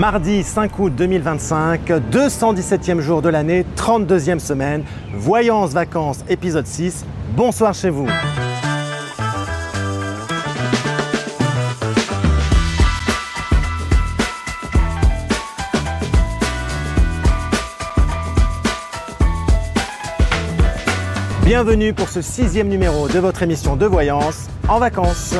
Mardi 5 août 2025, 217e jour de l'année, 32e semaine, Voyance Vacances épisode 6. Bonsoir chez vous. Bienvenue pour ce 6e numéro de votre émission de Voyance en vacances.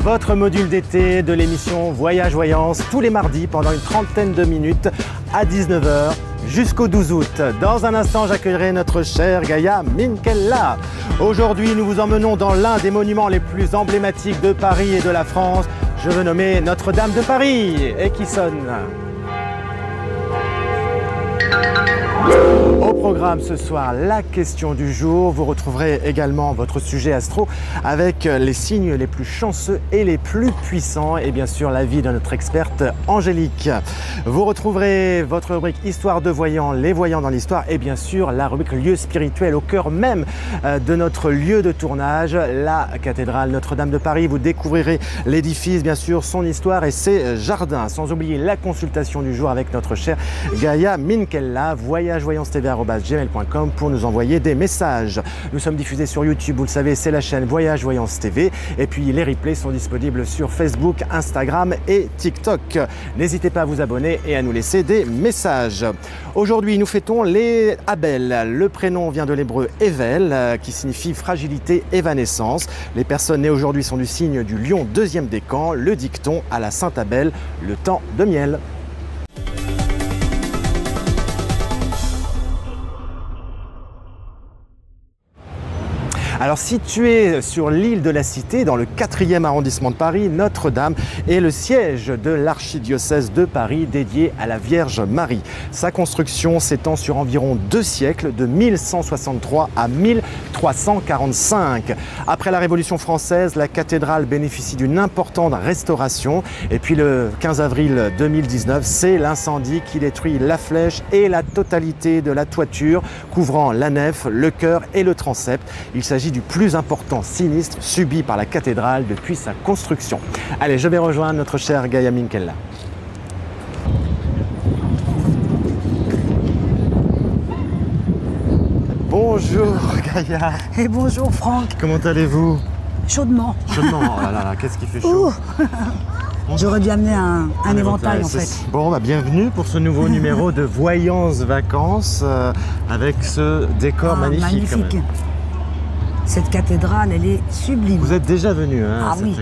Votre module d'été de l'émission Voyage Voyance tous les mardis pendant une trentaine de minutes à 19h jusqu'au 12 août. Dans un instant, j'accueillerai notre chère Gaïa Minkella. Aujourd'hui, nous vous emmenons dans l'un des monuments les plus emblématiques de Paris et de la France. Je veux nommer Notre-Dame de Paris et qui sonne. Au programme ce soir, la question du jour. Vous retrouverez également votre sujet astro avec les signes les plus chanceux et les plus puissants et bien sûr l'avis de notre experte Angélique. Vous retrouverez votre rubrique Histoire de voyants, les voyants dans l'histoire et bien sûr la rubrique lieu spirituel au cœur même de notre lieu de tournage, la cathédrale Notre-Dame de Paris. Vous découvrirez l'édifice, bien sûr, son histoire et ses jardins. Sans oublier la consultation du jour avec notre chère Gaïa Minkella, voyagevoyance.tv@gmail.com pour nous envoyer des messages. Nous sommes diffusés sur YouTube, vous le savez, c'est la chaîne Voyage Voyance TV. Et puis les replays sont disponibles sur Facebook, Instagram et TikTok. N'hésitez pas à vous abonner et à nous laisser des messages. Aujourd'hui, nous fêtons les Abel. Le prénom vient de l'hébreu Evel, qui signifie fragilité, évanescence. Les personnes nées aujourd'hui sont du signe du lion, deuxième décan. Le dicton à la Sainte Abel, le temps de miel. Alors situé sur l'île de la Cité, dans le 4e arrondissement de Paris, Notre-Dame est le siège de l'archidiocèse de Paris dédié à la Vierge Marie. Sa construction s'étend sur environ 2 siècles, de 1163 à 1345. Après la Révolution française, la cathédrale bénéficie d'une importante restauration. Et puis le 15 avril 2019, c'est l'incendie qui détruit la flèche et la totalité de la toiture, couvrant la nef, le chœur et le transept. Il s'agit du plus important sinistre subi par la cathédrale depuis sa construction. Allez, je vais rejoindre notre chère Gaïa Minkella. Bonjour Gaïa. Et bonjour Franck. Comment allez-vous? Chaudement. Chaudement, oh là là, qu'est-ce qui fait chaud? J'aurais dû amener un éventail en fait. Bon, bah, bienvenue pour ce nouveau numéro de Voyance Vacances avec ce décor magnifique. Quand même. Cette cathédrale, elle est sublime. Vous êtes déjà venu, hein, ah, oui.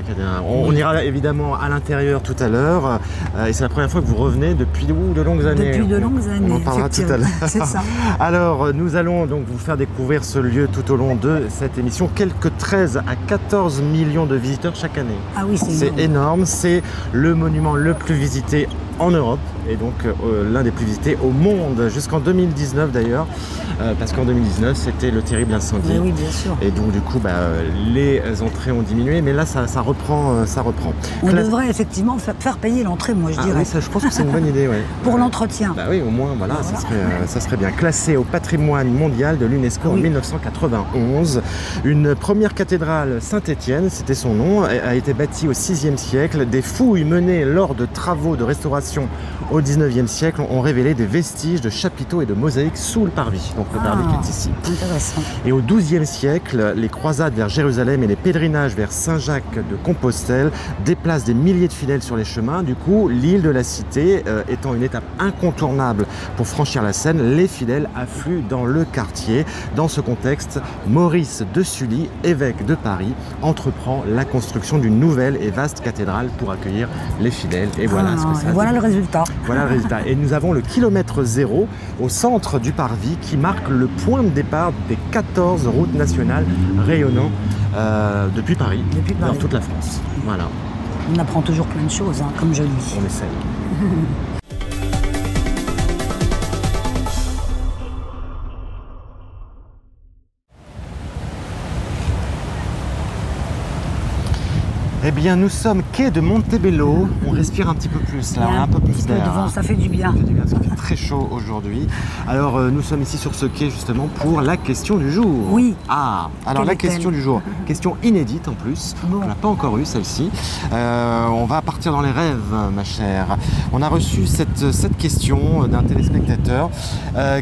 On ira évidemment à l'intérieur tout à l'heure. Et c'est la première fois que vous revenez depuis de longues années. Depuis de longues années. On en parlera tout à l'heure. C'est ça. Alors, nous allons donc vous faire découvrir ce lieu tout au long de cette émission. Quelques 13 à 14 millions de visiteurs chaque année. Ah oui, c'est énorme. C'est le monument le plus visité en Europe et donc l'un des plus visités au monde jusqu'en 2019 d'ailleurs, parce qu'en 2019 c'était le terrible incendie. Oui, bien sûr. Et donc du coup les entrées ont diminué, mais là ça reprend. On devrait effectivement faire payer l'entrée, moi je dirais. Oui, ça, je pense que c'est une bonne idée. Ouais. Pour l'entretien. Bah oui, au moins voilà, ça serait bien. Classé au patrimoine mondial de l'UNESCO en 1991, une première cathédrale Saint-Étienne, c'était son nom, a été bâtie au 6e siècle. Des fouilles menées lors de travaux de restauration au 19e siècle ont révélé des vestiges de chapiteaux et de mosaïques sous le parvis. Donc le parvis qui est ici. Intéressant. Et au 12e siècle, les croisades vers Jérusalem et les pèlerinages vers Saint-Jacques de Compostelle déplacent des milliers de fidèles sur les chemins. Du coup, l'île de la Cité étant une étape incontournable pour franchir la Seine, les fidèles affluent dans le quartier. Dans ce contexte, Maurice de Sully, évêque de Paris, entreprend la construction d'une nouvelle et vaste cathédrale pour accueillir les fidèles. Et voilà ce que ça voilà le résultat. Voilà le résultat. Et nous avons le kilomètre 0 au centre du parvis qui marque le point de départ des 14 routes nationales rayonnant depuis Paris, dans toute la France. Voilà. On apprend toujours plein de choses, hein, comme je le dis. On essaye. Eh bien, nous sommes quai de Montebello. On respire un petit peu plus, là, on a un peu plus d'air. Ça fait du bien. Ça fait du bien, parce qu'il fait très chaud aujourd'hui. Alors, nous sommes ici sur ce quai, justement, pour la question du jour. Oui. Ah, alors la question du jour, question inédite en plus. Bon. On n'a pas encore eu celle-ci. On va partir dans les rêves, ma chère. On a reçu cette question d'un téléspectateur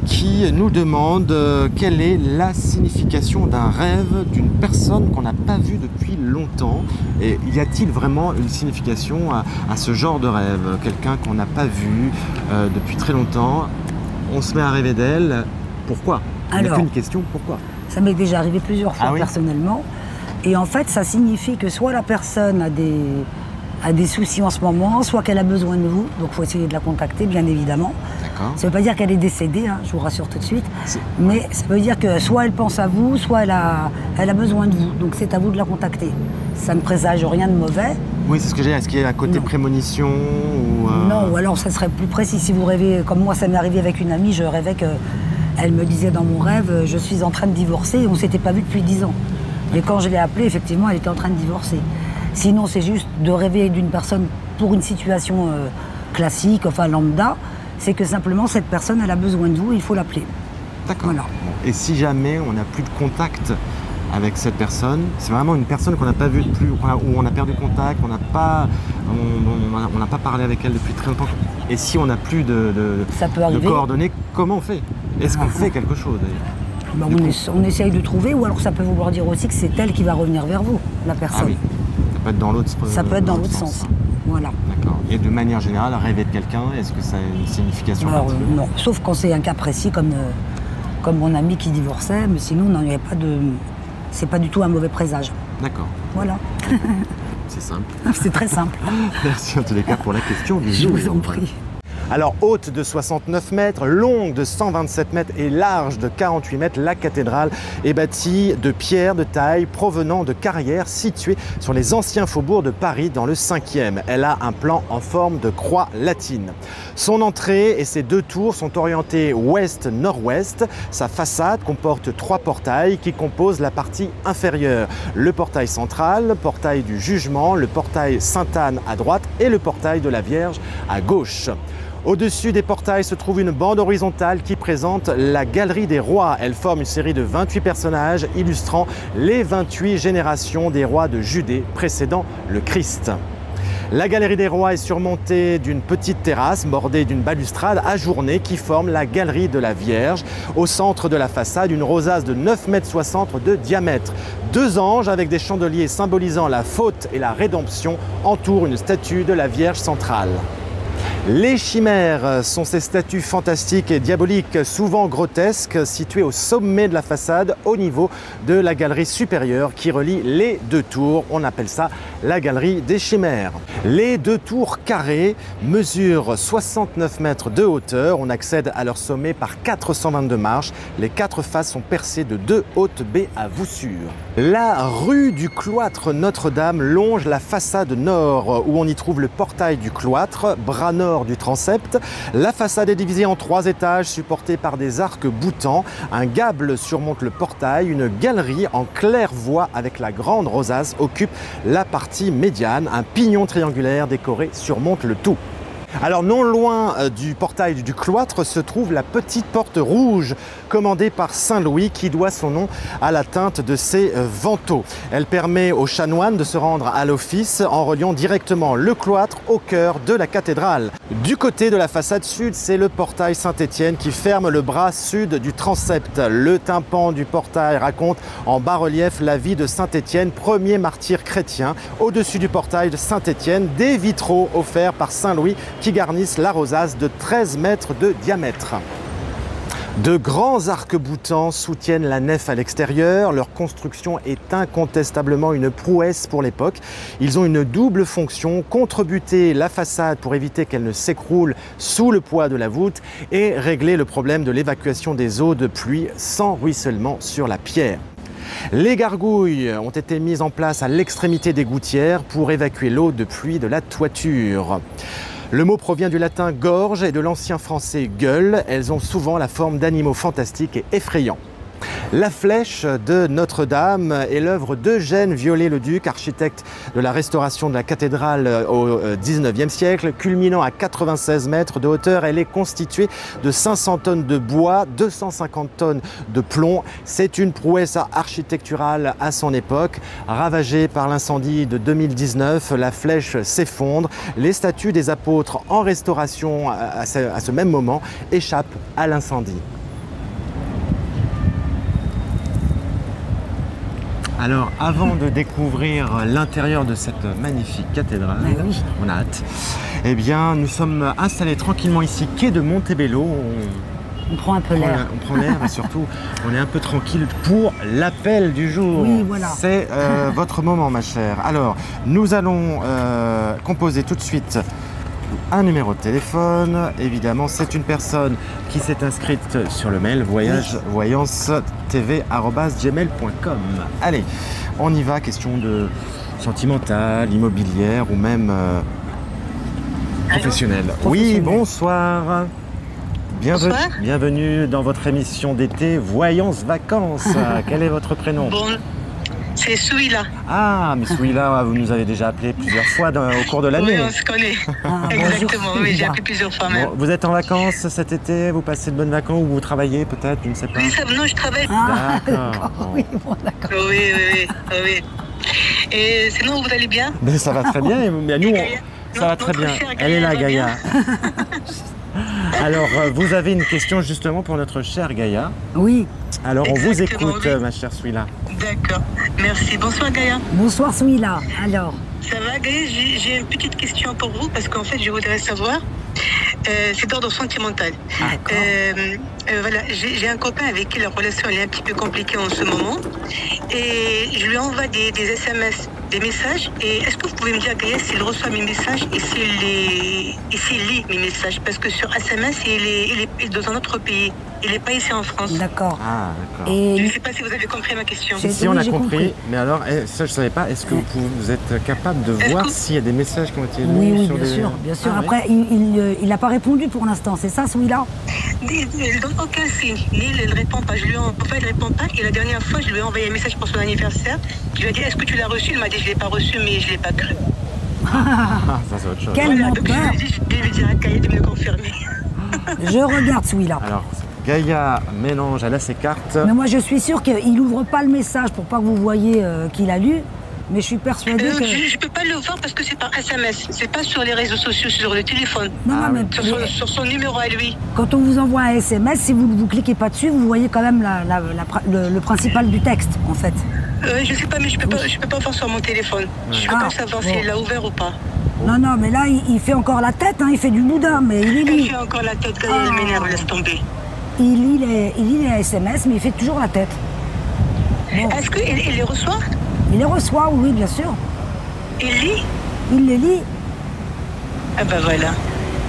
qui nous demande quelle est la signification d'un rêve d'une personne qu'on n'a pas vue depuis longtemps. Et y a-t-il vraiment une signification à ce genre de rêve? Quelqu'un qu'on n'a pas vu depuis très longtemps, on se met à rêver d'elle. Pourquoi? Il n'y a qu'une question, pourquoi? Ça m'est déjà arrivé plusieurs fois, Ah oui? personnellement. Et en fait, ça signifie que soit la personne a des soucis en ce moment, soit qu'elle a besoin de vous. Donc il faut essayer de la contacter, bien évidemment. D'accord. Ça ne veut pas dire qu'elle est décédée, hein, je vous rassure tout de suite. Mais ça veut dire que soit elle pense à vous, soit elle a besoin de vous. Donc c'est à vous de la contacter. Ça ne présage rien de mauvais. Oui, c'est ce que j'ai dit. Est-ce qu'il y a un côté prémonition ou Non, ou alors ça serait plus précis. Si vous rêvez, comme moi, ça m'est arrivé avec une amie, je rêvais qu'elle me disait dans mon rêve, je suis en train de divorcer, et on ne s'était pas vu depuis 10 ans. Et quand je l'ai appelée, effectivement, elle était en train de divorcer. Sinon, c'est juste de rêver d'une personne pour une situation classique, enfin lambda, c'est que simplement cette personne, elle a besoin de vous, il faut l'appeler. D'accord. Voilà. Bon. Et si jamais on n'a plus de contact avec cette personne, c'est vraiment une personne qu'on n'a pas vue depuis, où on a perdu contact, on n'a pas parlé avec elle depuis très longtemps. Et si on n'a plus de coordonnées, comment on fait? Est-ce qu'on fait quelque chose d'ailleurs? Ben, on essaye de trouver, ou alors ça peut vouloir dire aussi que c'est elle qui va revenir vers vous, la personne. Ah oui, ça peut être dans l'autre sens. Ça peut être dans l'autre sens. Voilà. D'accord. Et de manière générale, rêver de quelqu'un, est-ce que ça a une signification particulière? Non, sauf quand c'est un cas précis comme mon ami qui divorçait, mais sinon, non, il n'y avait pas de... C'est pas du tout un mauvais présage. D'accord. Voilà. C'est simple. C'est très simple. Merci en tous les cas pour la question du jour. Je vous en prie. Alors, haute de 69 mètres, longue de 127 mètres et large de 48 mètres, la cathédrale est bâtie de pierres de taille provenant de carrières situées sur les anciens faubourgs de Paris dans le 5e. Elle a un plan en forme de croix latine. Son entrée et ses deux tours sont orientées ouest-nord-ouest. Sa façade comporte 3 portails qui composent la partie inférieure. Le portail central, le portail du Jugement, le portail Sainte-Anne à droite et le portail de la Vierge à gauche. Au-dessus des portails se trouve une bande horizontale qui présente la Galerie des Rois. Elle forme une série de 28 personnages illustrant les 28 générations des rois de Judée précédant le Christ. La Galerie des Rois est surmontée d'une petite terrasse bordée d'une balustrade ajournée qui forme la Galerie de la Vierge. Au centre de la façade, une rosace de 9,60 m de diamètre. 2 anges avec des chandeliers symbolisant la faute et la rédemption entourent une statue de la Vierge centrale. Les chimères sont ces statues fantastiques et diaboliques, souvent grotesques, situées au sommet de la façade, au niveau de la galerie supérieure qui relie les 2 tours. On appelle ça la galerie des chimères. Les 2 tours carrées mesurent 69 mètres de hauteur. On accède à leur sommet par 422 marches. Les 4 faces sont percées de 2 hautes baies à voussure. La rue du cloître Notre-Dame longe la façade nord, où on y trouve le portail du cloître, bras nord du transept. La façade est divisée en 3 étages supportés par des arcs boutants. Un gable surmonte le portail. Une galerie en claire-voie avec la grande rosace occupe la partie médiane. Un pignon triangulaire décoré surmonte le tout. Alors non loin du portail du cloître se trouve la petite porte rouge commandée par Saint Louis qui doit son nom à la teinte de ses vantaux. Elle permet aux chanoines de se rendre à l'office en reliant directement le cloître au cœur de la cathédrale. Du côté de la façade sud, c'est le portail Saint-Étienne qui ferme le bras sud du transept. Le tympan du portail raconte en bas-relief la vie de Saint-Étienne, premier martyr chrétien. Au-dessus du portail de Saint-Étienne, des vitraux offerts par Saint Louis qui garnissent la rosace de 13 mètres de diamètre. De grands arcs-boutants soutiennent la nef à l'extérieur. Leur construction est incontestablement une prouesse pour l'époque. Ils ont une double fonction, contrebuter la façade pour éviter qu'elle ne s'écroule sous le poids de la voûte et régler le problème de l'évacuation des eaux de pluie sans ruissellement sur la pierre. Les gargouilles ont été mises en place à l'extrémité des gouttières pour évacuer l'eau de pluie de la toiture. Le mot provient du latin gorge et de l'ancien français gueule. Elles ont souvent la forme d'animaux fantastiques et effrayants. La flèche de Notre-Dame est l'œuvre d'Eugène Viollet-le-Duc, architecte de la restauration de la cathédrale au XIXe siècle. Culminant à 96 mètres de hauteur, elle est constituée de 500 tonnes de bois, 250 tonnes de plomb. C'est une prouesse architecturale à son époque. Ravagée par l'incendie de 2019, la flèche s'effondre. Les statues des apôtres en restauration à ce même moment échappent à l'incendie. Alors, avant de découvrir l'intérieur de cette magnifique cathédrale, oui. on a hâte, eh bien, nous sommes installés tranquillement ici, quai de Montebello. On prend un peu l'air. On prend l'air, mais surtout, on est un peu tranquille pour l'appel du jour. Oui, voilà. C'est votre moment, ma chère. Alors, nous allons composer tout de suite un numéro de téléphone. Évidemment, c'est une personne qui s'est inscrite sur le mail voyagevoyancetv@gmail.com. Allez, on y va. Question de sentimentale, immobilière ou même professionnelle. Oui, bonsoir. Bienvenue dans votre émission d'été Voyance Vacances. Quel est votre prénom? Bon, c'est Souila. Ah, mais Souila, vous nous avez déjà appelé plusieurs fois au cours de l'année. Oui, on se connaît. Ah, Exactement, bonjour, oui, j'ai appelé plusieurs fois même. Bon, vous êtes en vacances cet été? Vous passez de bonnes vacances ou vous travaillez peut-être? Je ne sais pas. Oui, non, je travaille. Ah, D'accord. Bon. Oui, bon, d'accord. Oui. Et sinon, vous allez bien? Mais ça va très bien. Mais nous, ça va très bien. Elle est là, Gaïa. Alors, vous avez une question justement pour notre chère Gaïa. Oui. Alors, on vous écoute, oui. ma chère Souila. D'accord, merci. Bonsoir Gaïa. Bonsoir, Souila. Alors, Ça va Gaïa? J'ai une petite question pour vous parce qu'en fait, je voudrais savoir, c'est d'ordre sentimental. d'accord. Voilà, j'ai un copain avec qui la relation elle est un petit peu compliquée en ce moment et je lui envoie des SMS, des messages. Et est-ce que vous pouvez me dire, Gaïa, s'il reçoit mes messages et s'il lit mes messages? Parce que sur SMS, il est dans un autre pays. Il n'est pas ici en France. D'accord. Ah, d'accord. Je ne Et sais pas si vous avez compris ma question. C'est- Si on oui, a j'ai compris, compris. mais alors, ça je ne savais pas, est-ce que vous êtes capable de Est-ce voir que- s'il y a des messages qui ont été oui, lus oui, sur bien des... sûr, bien sûr. Ah, oui. Après, il n'a pas répondu pour l'instant, c'est ça, Souila? Il ne donne aucun signe. Ni il ne répond pas. Il ne répond pas. Et la dernière fois, je lui ai envoyé un message pour son anniversaire. Je lui ai dit, est-ce que tu l'as reçu? Il m'a dit, je ne l'ai pas reçu, mais je ne l'ai pas cru. Ah, ça c'est autre chose. Quel Voilà, donc menteur. je lui ai dit, je vais lui dire à Gaïa de me le confirmer. Je regarde, Souila. Alors, Gaïa mélange, elle a ses cartes. Mais moi, je suis sûre qu'il n'ouvre pas le message pour pas que vous voyez qu'il a lu. Mais je suis persuadée que... Je ne peux pas le voir parce que c'est par SMS. C'est pas sur les réseaux sociaux, c'est sur le téléphone. Non, Ah non, oui. mais Sur son numéro à lui. quand on vous envoie un SMS, si vous ne cliquez pas dessus, vous voyez quand même le principal du texte, en fait. Je ne sais pas, mais je peux pas voir sur mon téléphone. Je peux Ah, pas savoir bon. s'il l'a ouvert ou pas. Non, non, mais là, il fait encore la tête, hein, il fait du boudin, mais il Elle lit, fait encore la tête, Gaïa, elle m'énerve, laisse tomber. il lit les SMS, mais il fait toujours la tête. Bon, Est-ce qu'il les reçoit? il les reçoit, oui, bien sûr. Il lit? Il les lit, Ah ben voilà.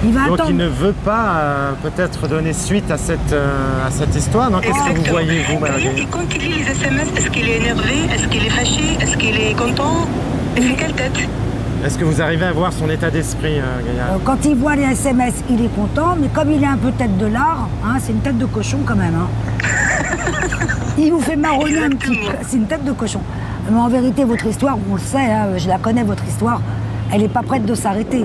il va Donc attendre. il ne veut pas peut-être donner suite à cette histoire, non? Qu'est-ce que vous Exactement. voyez, vous, Marie? Et quand il lit les SMS, est-ce qu'il est énervé? Est-ce qu'il est fâché? Est-ce qu'il est content? Il fait quelle tête? Est-ce que vous arrivez à voir son état d'esprit, Gaïa? Quand il voit les SMS, il est content, mais comme il est un peu tête de lard, hein, c'est une tête de cochon quand même. Hein. Il vous fait marronner un petit peu. Exactement. C'est une tête de cochon. Mais en vérité, votre histoire, on le sait, hein, je la connais, votre histoire, elle n'est pas prête de s'arrêter.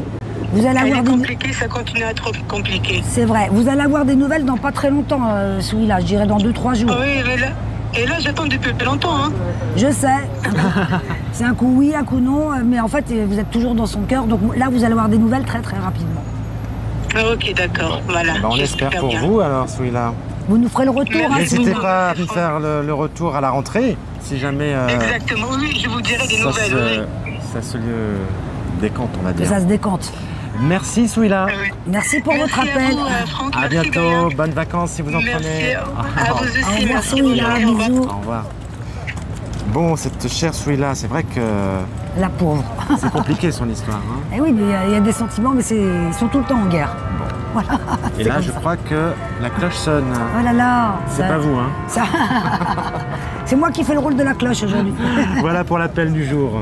Vous allez Elle avoir est des... compliquée, ça continue à être compliqué. C'est vrai, vous allez avoir des nouvelles dans pas très longtemps, Souila, je dirais dans 2-3 jours. Oui, mais là, et là j'attends depuis longtemps. Hein. Je sais. C'est un coup oui, un coup non, mais en fait, vous êtes toujours dans son cœur, donc là, vous allez avoir des nouvelles très très rapidement. Ah, ok, d'accord, voilà. Ben, on J'espère espère pour bien. vous, alors, Souila. Vous nous ferez le retour, Merci. hein, N'hésitez Souila. pas à nous faire le retour à la rentrée, si jamais Exactement, oui, je vous dirai des nouvelles. Oui. ça se décante, on va Que dire. ça se décante. Merci, Souila. Ah oui. Merci pour Merci votre à appel. vous, Franck, À merci, bientôt, Gaïa. bonnes vacances si vous en Merci prenez. à vous Au aussi, revoir, merci. Souila, Au revoir. bisous. Au revoir. Bon, cette chère Souila, c'est vrai que La pauvre. c'est compliqué son histoire. Hein. Eh oui, mais il y a des sentiments, mais ils sont tout le temps en guerre. Voilà. Et C'est là, comme je ça. crois que la cloche sonne. Oh là là. C'est ça- pas vous, hein. ça- C'est moi qui fais le rôle de la cloche aujourd'hui. Voilà pour l'appel du jour.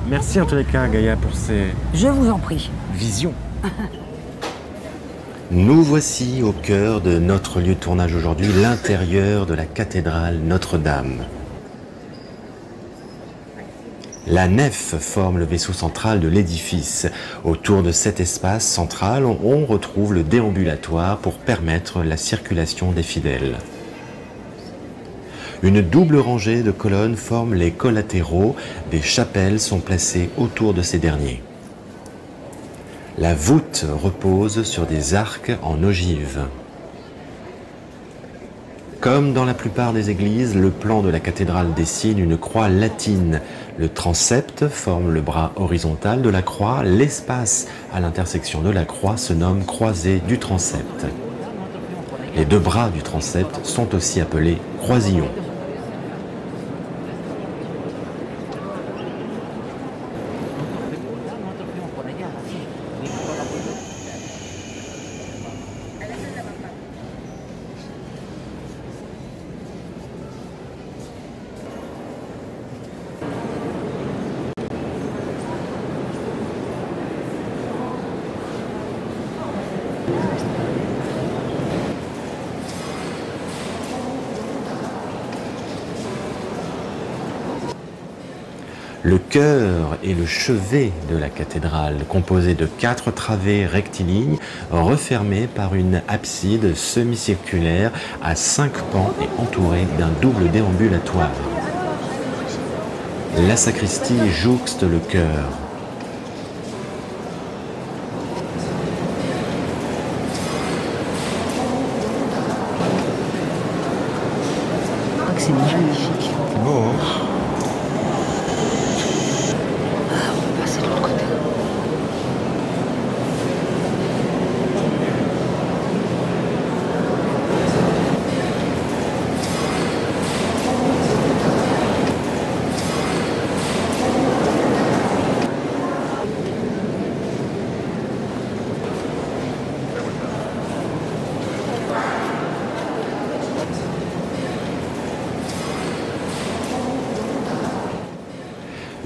Merci en tous les cas, Gaïa, pour ces Je vous en prie. visions. Nous voici au cœur de notre lieu de tournage aujourd'hui, l'intérieur de la cathédrale Notre-Dame. La nef forme le vaisseau central de l'édifice. Autour de cet espace central, on retrouve le déambulatoire pour permettre la circulation des fidèles. Une double rangée de colonnes forme les collatéraux. Des chapelles sont placées autour de ces derniers. La voûte repose sur des arcs en ogive. Comme dans la plupart des églises, le plan de la cathédrale dessine une croix latine. Le transept forme le bras horizontal de la croix. L'espace à l'intersection de la croix se nomme croisée du transept. Les deux bras du transept sont aussi appelés croisillons. Le chœur est le chevet de la cathédrale, composé de 4 travées rectilignes refermées par une abside semi-circulaire à 5 pans et entourée d'un double déambulatoire. La sacristie jouxte le chœur. C'est magnifique. C'est beau, hein?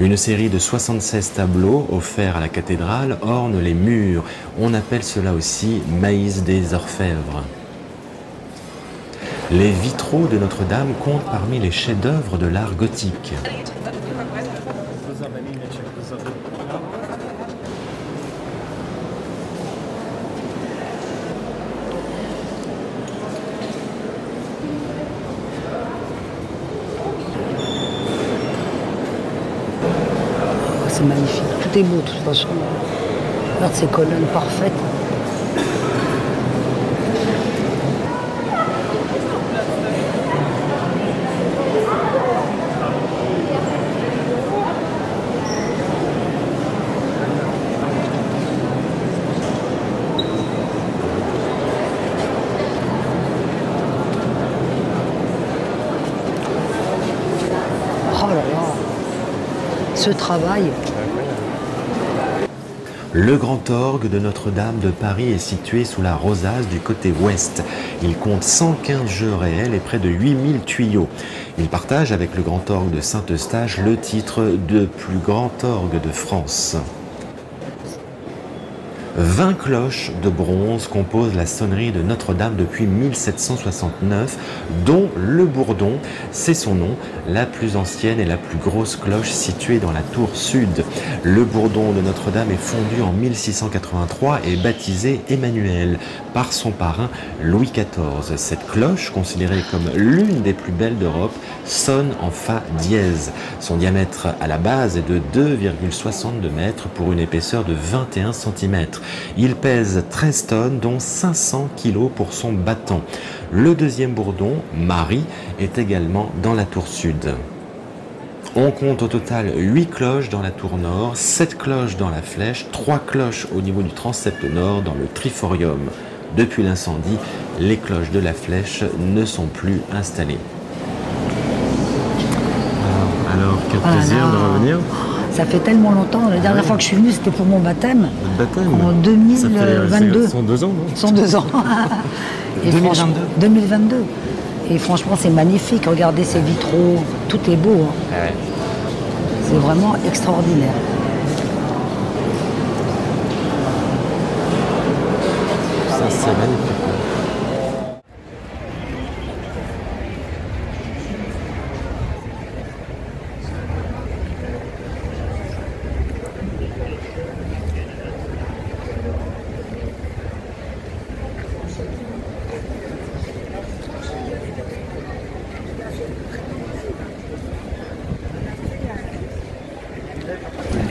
Une série de 76 tableaux offerts à la cathédrale orne les murs. On appelle cela aussi maïs des orfèvres. Les vitraux de Notre-Dame comptent parmi les chefs-d'œuvre de l'art gothique. C'est magnifique, tout est beau de toute façon. Regarde ces colonnes parfaites. Oh là là, ce travail. Le grand orgue de Notre-Dame de Paris est situé sous la rosace du côté ouest. Il compte 115 jeux réels et près de 8000 tuyaux. Il partage avec le grand orgue de Saint-Eustache le titre de plus grand orgue de France. 20 cloches de bronze composent la sonnerie de Notre-Dame depuis 1769, dont le bourdon, c'est son nom, la plus ancienne et la plus grosse cloche située dans la tour sud. Le bourdon de Notre-Dame est fondu en 1683 et baptisé Emmanuel par son parrain Louis XIV. Cette cloche, considérée comme l'une des plus belles d'Europe, sonne en fa dièse. Son diamètre à la base est de 2,62 mètres pour une épaisseur de 21 cm. Il pèse 13 tonnes, dont 500 kg pour son bâton. Le deuxième bourdon, Marie, est également dans la tour sud. On compte au total 8 cloches dans la tour nord, 7 cloches dans la flèche, 3 cloches au niveau du transept nord dans le triforium. Depuis l'incendie, les cloches de la flèche ne sont plus installées. Alors quel plaisir de revenir. Ça fait tellement longtemps. La dernière fois que je suis venue, c'était pour mon baptême. Votre baptême En 2022. Ça fait 102 ans, non 102 ans. Et 2022. 2022. Et franchement, c'est magnifique. Regardez ces vitraux. Tout est beau. Hein. Ouais. C'est vraiment extraordinaire. Ça, c'est magnifique.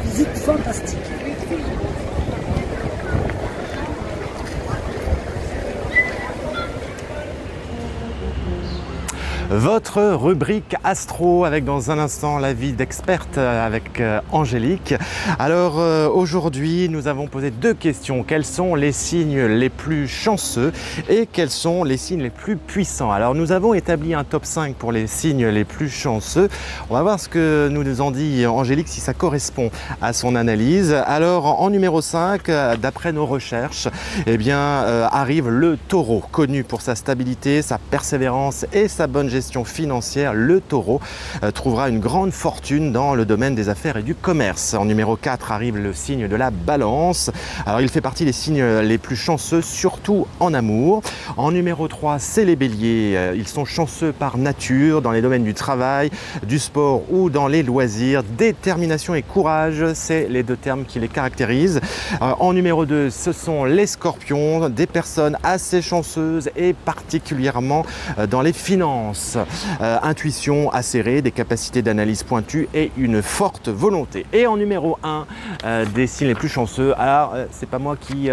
Visite fantastique. Votre rubrique Astro avec dans un instant l'avis d'experte avec Angélique. Alors aujourd'hui nous avons posé deux questions. Quels sont les signes les plus chanceux et quels sont les signes les plus puissants? Alors nous avons établi un top 5 pour les signes les plus chanceux. On va voir ce que nous en dit Angélique, si ça correspond à son analyse. Alors en numéro 5, d'après nos recherches, eh bien, arrive le taureau, connu pour sa stabilité, sa persévérance et sa bonne gestion financière. Le taureau trouvera une grande fortune dans le domaine des affaires et du commerce. En numéro 4 arrive le signe de la balance. Alors il fait partie des signes les plus chanceux, surtout en amour. En numéro 3, c'est les béliers. Ils sont chanceux par nature dans les domaines du travail, du sport ou dans les loisirs. Détermination et courage, c'est les deux termes qui les caractérisent. En numéro 2, ce sont les scorpions, des personnes assez chanceuses et particulièrement dans les finances. Intuition acérée, des capacités d'analyse pointues et une forte volonté. Et en numéro 1 des signes les plus chanceux, alors c'est pas moi qui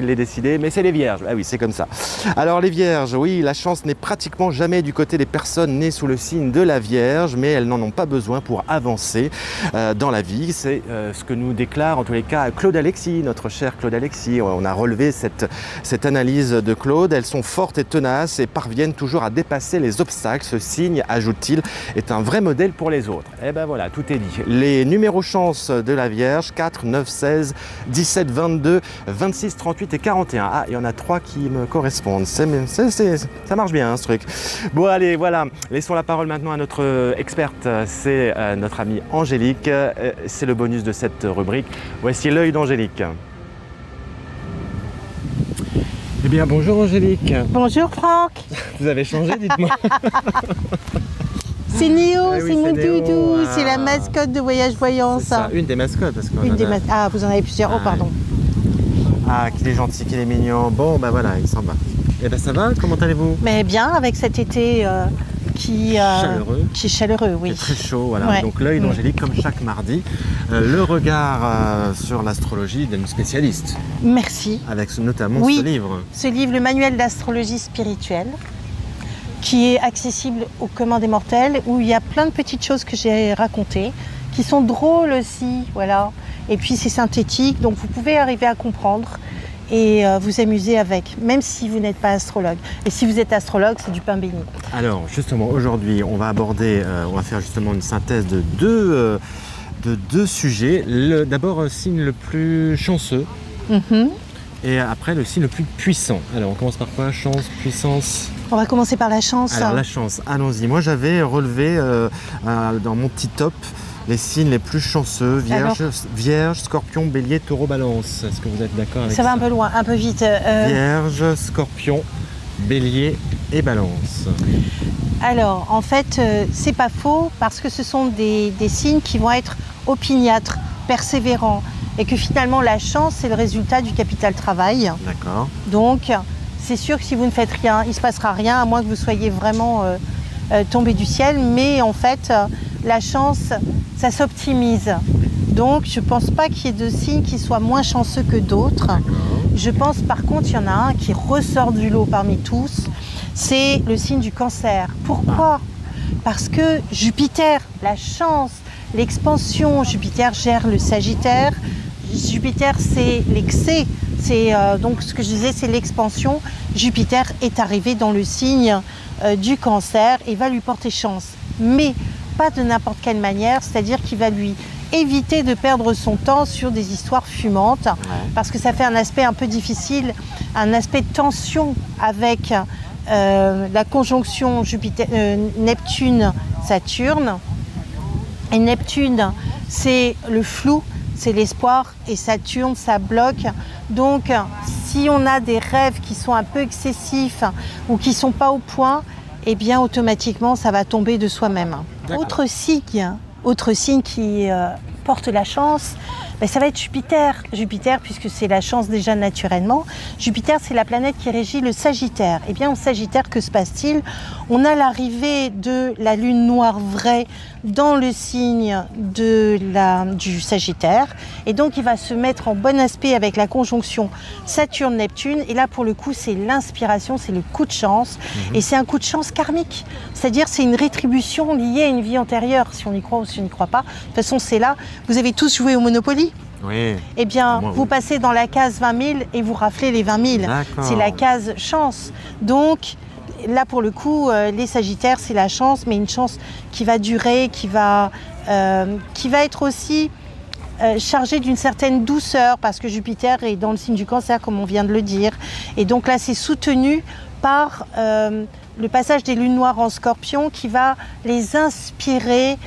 l'ai décidé, mais c'est les vierges. Ah oui, c'est comme ça. Alors les vierges, oui, la chance n'est pratiquement jamais du côté des personnes nées sous le signe de la Vierge, mais elles n'en ont pas besoin pour avancer dans la vie. C'est ce que nous déclare en tous les cas Claude Alexis, notre cher Claude Alexis. On a relevé cette analyse de Claude. Elles sont fortes et tenaces et parviennent toujours à dépasser les obstacles. Ce signe, ajoute-t-il, est un vrai modèle pour les autres. Et ben voilà, tout est dit. Les numéros chance de la Vierge, 4, 9, 16, 17, 22, 26, 38 et 41. Ah, il y en a 3 qui me correspondent. Ça marche bien, hein, ce truc. Bon, allez, voilà. Laissons la parole maintenant à notre experte. C'est notre amie Angélique. C'est le bonus de cette rubrique. Voici l'œil d'Angélique. Eh bien, bonjour Angélique. Bonjour Franck. Vous avez changé, dites-moi. C'est Néo, Ah oui, c'est mon Néo. doudou, Ah. c'est la mascotte de Voyage Voyance. C'est ça, une des mascottes. Parce qu'on Une en des a- Ah, vous en avez plusieurs. Oh, Ah, pardon. Ah, qu'il est gentil, qu'il est mignon. Bon, bah voilà, il s'en va. Eh ben ça va, comment allez-vous? Mais bien, avec cet été qui est chaleureux, oui. C'est très chaud, voilà. Ouais. Donc l'œil d'Angélique, comme chaque mardi, le regard sur l'astrologie d'une spécialiste, Merci. avec notamment Oui. ce livre. Ce livre, le manuel d'astrologie spirituelle, qui est accessible aux communs des mortels, où il y a plein de petites choses que j'ai racontées, qui sont drôles aussi, voilà. Et puis c'est synthétique, donc vous pouvez arriver à comprendre et vous amuser avec, même si vous n'êtes pas astrologue. Et si vous êtes astrologue, c'est du pain béni. Alors justement, aujourd'hui, on va aborder, on va faire justement une synthèse de deux sujets. D'abord, signe le plus chanceux. Mhm. Et après, le signe le plus puissant. Alors, on commence par quoi? Chance, puissance? On va commencer par la chance. Alors, la chance, allons-y. Moi, j'avais relevé dans mon petit top les signes les plus chanceux. Vierge, Scorpion, Bélier, Taureau, Balance. Est-ce que vous êtes d'accord avec ça? Ça va un peu loin, un peu vite. Vierge, Scorpion, Bélier et Balance. Alors, en fait, c'est pas faux parce que ce sont des signes qui vont être opiniâtres, persévérants et que finalement la chance, c'est le résultat du capital travail. D'accord. Donc, c'est sûr que si vous ne faites rien, il ne se passera rien à moins que vous soyez vraiment tombé du ciel. Mais en fait, la chance, ça s'optimise. Donc, je ne pense pas qu'il y ait de signes qui soient moins chanceux que d'autres. Je pense par contre, il y en a un qui ressort du lot parmi tous, c'est le signe du Cancer. Pourquoi? Parce que Jupiter, la chance, l'expansion, Jupiter gère le Sagittaire, Jupiter c'est l'excès, c'est donc ce que je disais, c'est l'expansion. Jupiter est arrivé dans le signe du Cancer et va lui porter chance, mais pas de n'importe quelle manière, c'est-à-dire qu'il va lui éviter de perdre son temps sur des histoires fumantes, parce que ça fait un aspect un peu difficile, un aspect de tension avec la conjonction Neptune-Saturne. Et Neptune, c'est le flou, c'est l'espoir, et Saturne, ça bloque. Donc, si on a des rêves qui sont un peu excessifs ou qui ne sont pas au point, eh bien automatiquement ça va tomber de soi-même. Autre signe qui porte la chance, ça va être Jupiter. Jupiter, puisque c'est la chance déjà naturellement. Jupiter, c'est la planète qui régit le Sagittaire. Eh bien, au Sagittaire, que se passe-t-il? On a l'arrivée de la lune noire vraie dans le signe du Sagittaire. Et donc, il va se mettre en bon aspect avec la conjonction Saturne-Neptune. Et là, pour le coup, c'est l'inspiration, c'est le coup de chance. Et c'est un coup de chance karmique. C'est-à-dire, c'est une rétribution liée à une vie antérieure, si on y croit ou si on n'y croit pas. De toute façon, c'est là. Vous avez tous joué au Monopoly? Oui. Eh bien, moi, vous oui. passez dans la case 20 000 et vous raflez les 20 000. C'est la case chance. Donc, là, pour le coup, les Sagittaires, c'est la chance, mais une chance qui va durer, qui va être aussi chargée d'une certaine douceur, parce que Jupiter est dans le signe du Cancer, comme on vient de le dire. Et donc là, c'est soutenu par le passage des lunes noires en Scorpion qui va les inspirer,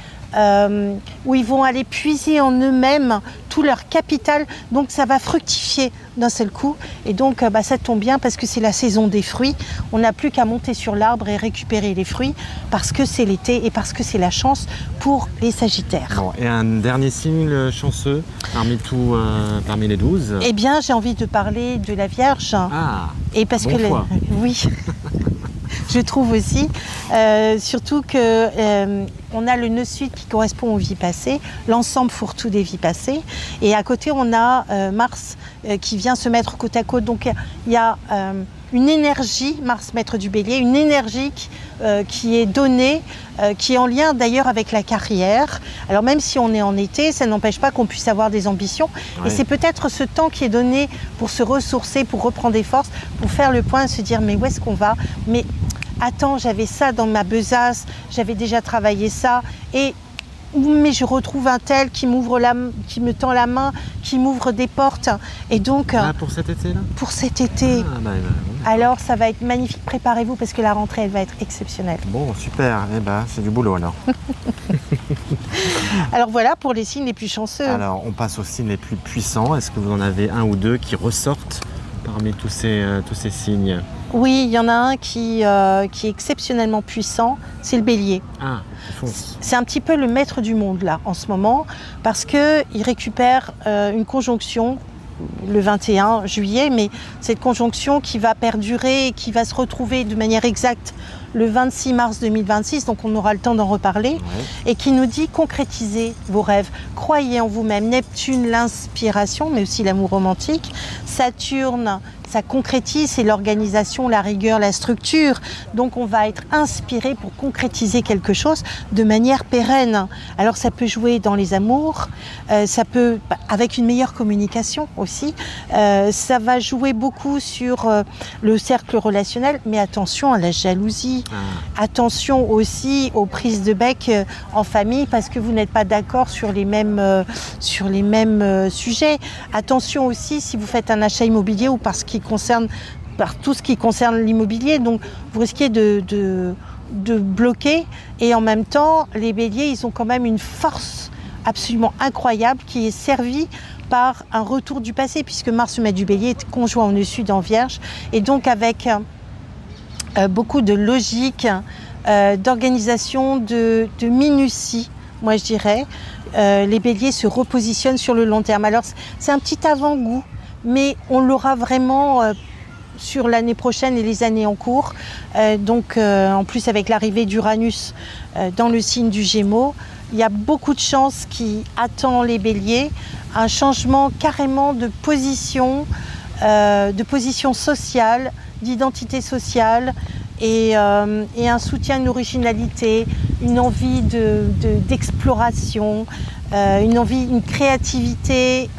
où ils vont aller puiser en eux-mêmes tout leur capital, donc ça va fructifier d'un seul coup. Et donc ça tombe bien parce que c'est la saison des fruits. On n'a plus qu'à monter sur l'arbre et récupérer les fruits parce que c'est l'été et parce que c'est la chance pour les Sagittaires. Bon, et un dernier signe chanceux parmi les 12? Eh bien, j'ai envie de parler de la Vierge. Ah, et parce bon que choix. Oui. Je trouve aussi, surtout que on a le nœud sud qui correspond aux vies passées, l'ensemble fourre-tout des vies passées, et à côté on a Mars qui vient se mettre côte à côte. Donc il y a une énergie, Mars maître du Bélier, une énergie qui est donnée, qui est en lien d'ailleurs avec la carrière. Alors même si on est en été, ça n'empêche pas qu'on puisse avoir des ambitions. Ouais. Et c'est peut-être ce temps qui est donné pour se ressourcer, pour reprendre des forces, pour faire le point, se dire mais où est-ce qu'on va? Mais attends, j'avais ça dans ma besace, j'avais déjà travaillé ça, mais je retrouve un tel qui qui me tend la main, qui m'ouvre des portes. Et donc pour cet été-là? Pour cet été. Alors ça va être magnifique, préparez-vous parce que la rentrée elle va être exceptionnelle. Bon, super, c'est du boulot alors. Alors voilà pour les signes les plus chanceux. Alors on passe aux signes les plus puissants. Est-ce que vous en avez un ou deux qui ressortent parmi tous ces signes? Oui, il y en a un qui est exceptionnellement puissant, c'est le Bélier. Ah, fonce. C'est un petit peu le maître du monde là en ce moment parce qu'il récupère une conjonction le 21 juillet, mais cette conjonction qui va perdurer et qui va se retrouver de manière exacte le 26 mars 2026, donc on aura le temps d'en reparler, ouais. Et qui nous dit concrétisez vos rêves, croyez en vous-même. Neptune, l'inspiration, mais aussi l'amour romantique. Saturne, ça concrétise, c'est l'organisation, la rigueur, la structure. Donc on va être inspiré pour concrétiser quelque chose de manière pérenne. Alors ça peut jouer dans les amours, ça peut, avec une meilleure communication aussi, ça va jouer beaucoup sur le cercle relationnel, mais attention à la jalousie, attention aussi aux prises de bec en famille parce que vous n'êtes pas d'accord sur les mêmes sujets. Attention aussi si vous faites un achat immobilier ou par tout ce qui concerne l'immobilier, donc vous risquez de bloquer. Et en même temps, les béliers, ils ont quand même une force absolument incroyable qui est servie par un retour du passé, puisque Mars, le maître du bélier, est conjoint au nœud sud en Vierge, et donc avec beaucoup de logique, d'organisation, de minutie, moi je dirais, les béliers se repositionnent sur le long terme. Alors c'est un petit avant-goût, mais on l'aura vraiment sur l'année prochaine et les années en cours. En plus avec l'arrivée d'Uranus dans le signe du Gémeaux, il y a beaucoup de chance qui attend les béliers, un changement carrément de position sociale, d'identité sociale et un soutien, une originalité, une envie d'exploration, une créativité,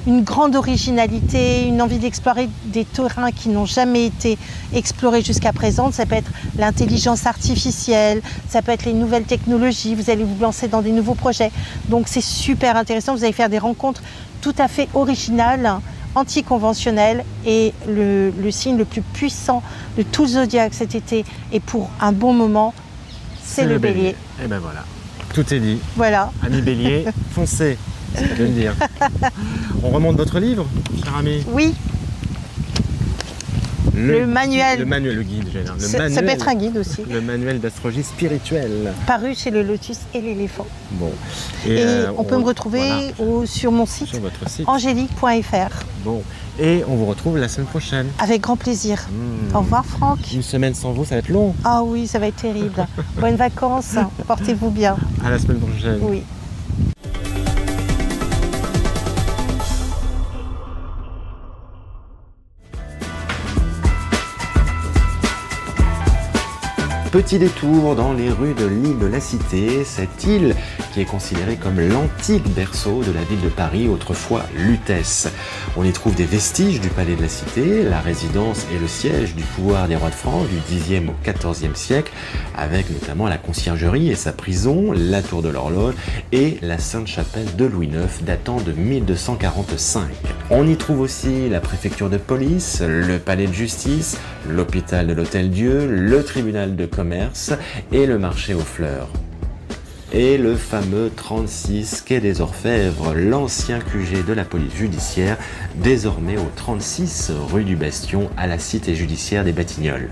une grande originalité, une envie d'explorer des terrains qui n'ont jamais été explorés jusqu'à présent. Ça peut être l'intelligence artificielle, ça peut être les nouvelles technologies, vous allez vous lancer dans des nouveaux projets. Donc c'est super intéressant, vous allez faire des rencontres tout à fait originales, anticonventionnelles, et le signe le plus puissant de tout le zodiaque cet été et pour un bon moment, c'est le bélier. Et ben voilà. Tout est dit. Voilà. Ami bélier, foncez, c'est ce que je veux dire. On remonte votre livre, cher ami? Oui. Le manuel. Le manuel, le guide, j'ai l'air. Ça peut être un guide aussi. Le manuel d'astrologie spirituelle. Paru chez le Lotus et l'éléphant. Bon. Et on peut me retrouver sur mon site, sur votre site, angélique.fr. Bon. Et on vous retrouve la semaine prochaine. Avec grand plaisir. Au revoir Franck. Une semaine sans vous, ça va être long. Ah oui, ça va être terrible. Bonnes vacances, portez-vous bien. À la semaine prochaine. Oui. Petit détour dans les rues de l'île de la Cité, cette île qui est considérée comme l'antique berceau de la ville de Paris, autrefois Lutèce. On y trouve des vestiges du palais de la Cité, la résidence et le siège du pouvoir des rois de France du Xe au XIVe siècle, avec notamment la conciergerie et sa prison, la tour de l'horloge et la Sainte-Chapelle de Louis IX datant de 1245. On y trouve aussi la préfecture de police, le palais de justice, l'hôpital de l'Hôtel-Dieu, le tribunal de commerce et le marché aux fleurs. Et le fameux 36 quai des Orfèvres, l'ancien QG de la police judiciaire, désormais au 36 rue du Bastion à la cité judiciaire des Batignolles.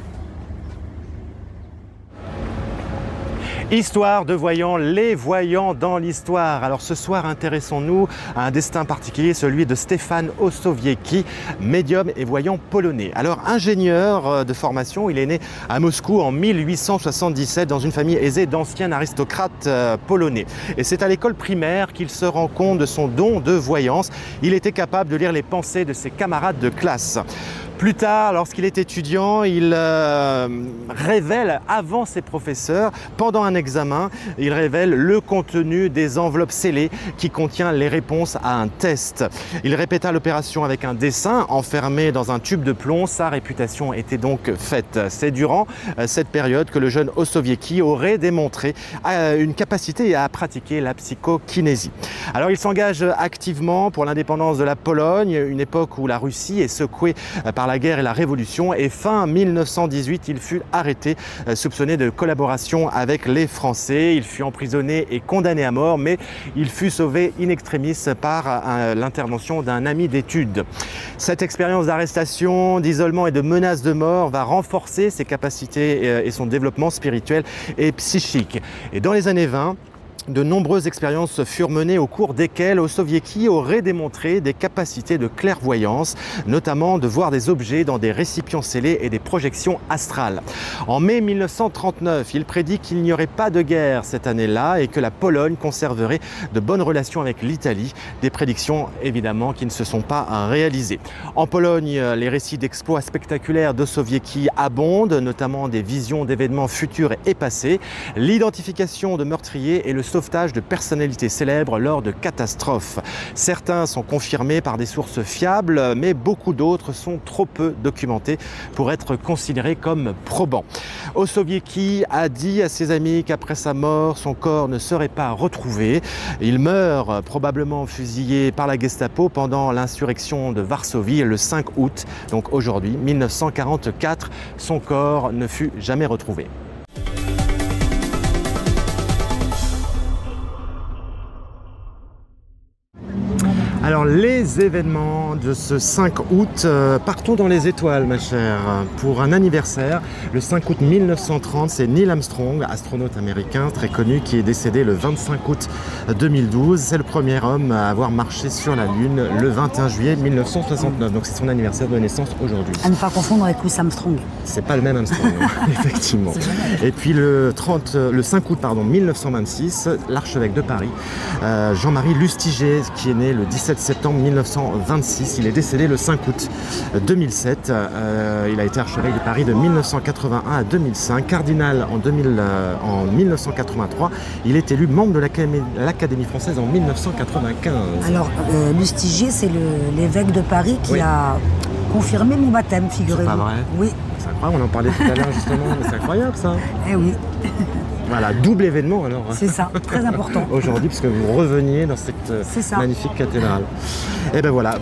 Histoire de voyants, les voyants dans l'histoire. Alors ce soir, intéressons-nous à un destin particulier, celui de Stefan Osowiecki, médium et voyant polonais. Alors ingénieur de formation, il est né à Moscou en 1877 dans une famille aisée d'anciens aristocrates polonais. Et c'est à l'école primaire qu'il se rend compte de son don de voyance. Il était capable de lire les pensées de ses camarades de classe. Plus tard, lorsqu'il est étudiant, il révèle avant ses professeurs, pendant un examen, il révèle le contenu des enveloppes scellées qui contient les réponses à un test. Il répéta l'opération avec un dessin enfermé dans un tube de plomb. Sa réputation était donc faite. C'est durant cette période que le jeune Osowiecki aurait démontré une capacité à pratiquer la psychokinésie. Alors il s'engage activement pour l'indépendance de la Pologne, une époque où la Russie est secouée par la guerre et la révolution, et fin 1918, il fut arrêté, soupçonné de collaboration avec les Français. Il fut emprisonné et condamné à mort, mais il fut sauvé in extremis par l'intervention d'un ami d'études. Cette expérience d'arrestation, d'isolement et de menace de mort va renforcer ses capacités et son développement spirituel et psychique. Et dans les années 20, de nombreuses expériences furent menées au cours desquelles Osowiecki aurait démontré des capacités de clairvoyance, notamment de voir des objets dans des récipients scellés et des projections astrales. En mai 1939, il prédit qu'il n'y aurait pas de guerre cette année-là et que la Pologne conserverait de bonnes relations avec l'Italie, des prédictions évidemment qui ne se sont pas réalisées. En Pologne, les récits d'exploits spectaculaires d'Osowiecki abondent, notamment des visions d'événements futurs et passés, l'identification de meurtriers et le sauvetage de personnalités célèbres lors de catastrophes. Certains sont confirmés par des sources fiables, mais beaucoup d'autres sont trop peu documentés pour être considérés comme probants. Osowiecki a dit à ses amis qu'après sa mort, son corps ne serait pas retrouvé. Il meurt probablement fusillé par la Gestapo pendant l'insurrection de Varsovie le 5 août, donc aujourd'hui, 1944. Son corps ne fut jamais retrouvé. Alors les événements de ce 5 août, partons dans les étoiles ma chère, pour un anniversaire. Le 5 août 1930, c'est Neil Armstrong, astronaute américain très connu, qui est décédé le 25 août 2012. C'est le premier homme à avoir marché sur la Lune le 21 juillet 1969. Donc c'est son anniversaire de naissance aujourd'hui. À ne pas confondre avec Louis Armstrong. C'est pas le même Armstrong, effectivement. Et puis le 5 août 1926, l'archevêque de Paris, Jean-Marie Lustiger, qui est né le 17 septembre 1926. Il est décédé le 5 août 2007. Il a été archevêque de Paris de 1981 à 2005, cardinal en 1983. Il est élu membre de l'Académie française en 1995. Alors, Lustiger, c'est l'évêque de Paris qui a confirmé mon baptême, figurez-vous. C'est pas vrai? Oui. C'est incroyable, on en parlait tout à l'heure justement, mais c'est incroyable ça. Eh oui. Voilà, double événement alors. C'est ça, très important. Aujourd'hui, puisque vous reveniez dans cette magnifique cathédrale. Et ben voilà,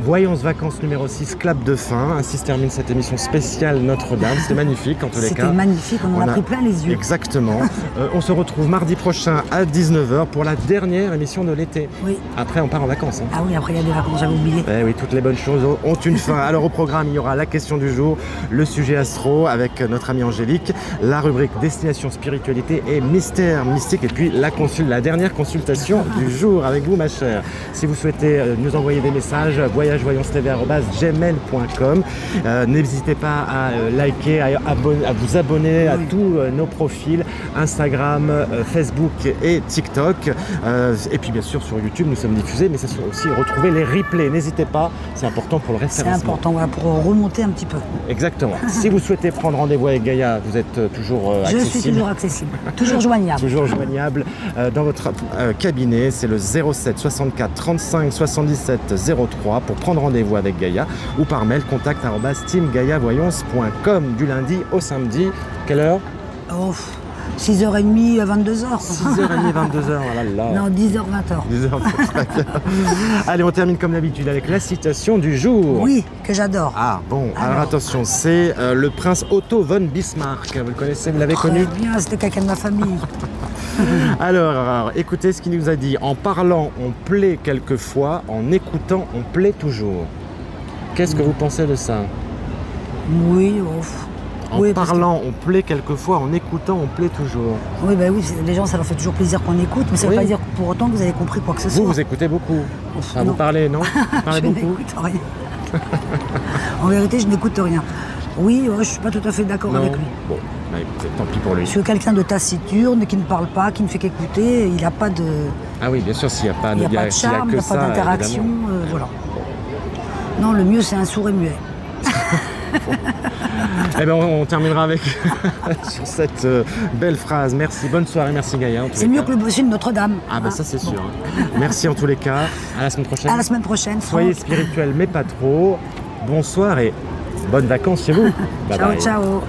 Voyance Vacances numéro 6, clap de fin. Ainsi se termine cette émission spéciale Notre-Dame. C'était magnifique en tous les cas. C'était magnifique, on en a pris plein les yeux. Exactement. On se retrouve mardi prochain à 19h pour la dernière émission de l'été. Oui. Après, on part en vacances. Hein. Ah oui, après il y a des vacances, j'avais oublié. Eh oui, toutes les bonnes choses ont une fin. Alors au programme, il y aura la question du jour, le sujet astro avec notre amie Angélique, la rubrique destination spiritualité et mystère mystique, et puis la dernière consultation du jour avec vous, ma chère. Si vous souhaitez nous envoyer des messages, voyagevoyancetv@gmail.com. N'hésitez pas à liker, à vous abonner à tous nos profils Instagram, Facebook et TikTok. Et puis bien sûr sur YouTube, nous sommes diffusés, mais ça se aussi retrouver les replays. N'hésitez pas, c'est important pour le référencement. C'est important, voilà, pour remonter un petit peu. Exactement. Si vous souhaitez prendre rendez-vous avec Gaïa, vous êtes toujours accessible. Je suis toujours accessible, toujours joignable. Toujours joignable dans votre cabinet. C'est le 07 64 35 77 03 pour prendre rendez-vous avec Gaïa, ou par mail contact@teamgaiavoyance.com du lundi au samedi. Quelle heure? 6h30 à 22h. 6h30, 22h, voilà. Non, 10h, 20h. 10h, 20h. Allez, on termine comme d'habitude avec la citation du jour. Oui, que j'adore. Ah bon, alors attention, c'est le prince Otto von Bismarck. Vous le connaissez, vous l'avez connu? Bien, c'était quelqu'un de ma famille. Alors, écoutez ce qu'il nous a dit. En parlant, on plaît quelquefois, en écoutant, on plaît toujours. Qu'est-ce que vous pensez de ça? Oui, En parlant, on plaît quelquefois, en écoutant, on plaît toujours. Oui, bah oui, les gens, ça leur fait toujours plaisir qu'on écoute, mais ça ne veut pas dire pour autant que vous avez compris quoi que ce soit. Vous écoutez beaucoup. Vous parlez, non? Vous parlez beaucoup. Je n'écoute rien. En vérité, je n'écoute rien. Oui, je ne suis pas tout à fait d'accord avec lui. Bon, bah écoutez, tant pis pour lui. Je suis quelqu'un de taciturne, qui ne parle pas, qui ne fait qu'écouter. Il n'a pas de... Ah oui, bien sûr, s'il n'y a pas de charme, il n'y a pas d'interaction. Voilà. Non, le mieux, c'est un sourd et muet. Eh bien, on terminera avec sur cette belle phrase. Merci, bonne soirée, merci Gaïa. C'est mieux que le bossu de Notre-Dame. Ah bah ça c'est sûr. Merci en tous les cas. À la semaine prochaine. À la semaine prochaine. Soyez spirituels mais pas trop. Bonsoir et bonnes vacances chez vous. Bye ciao, bye. ciao.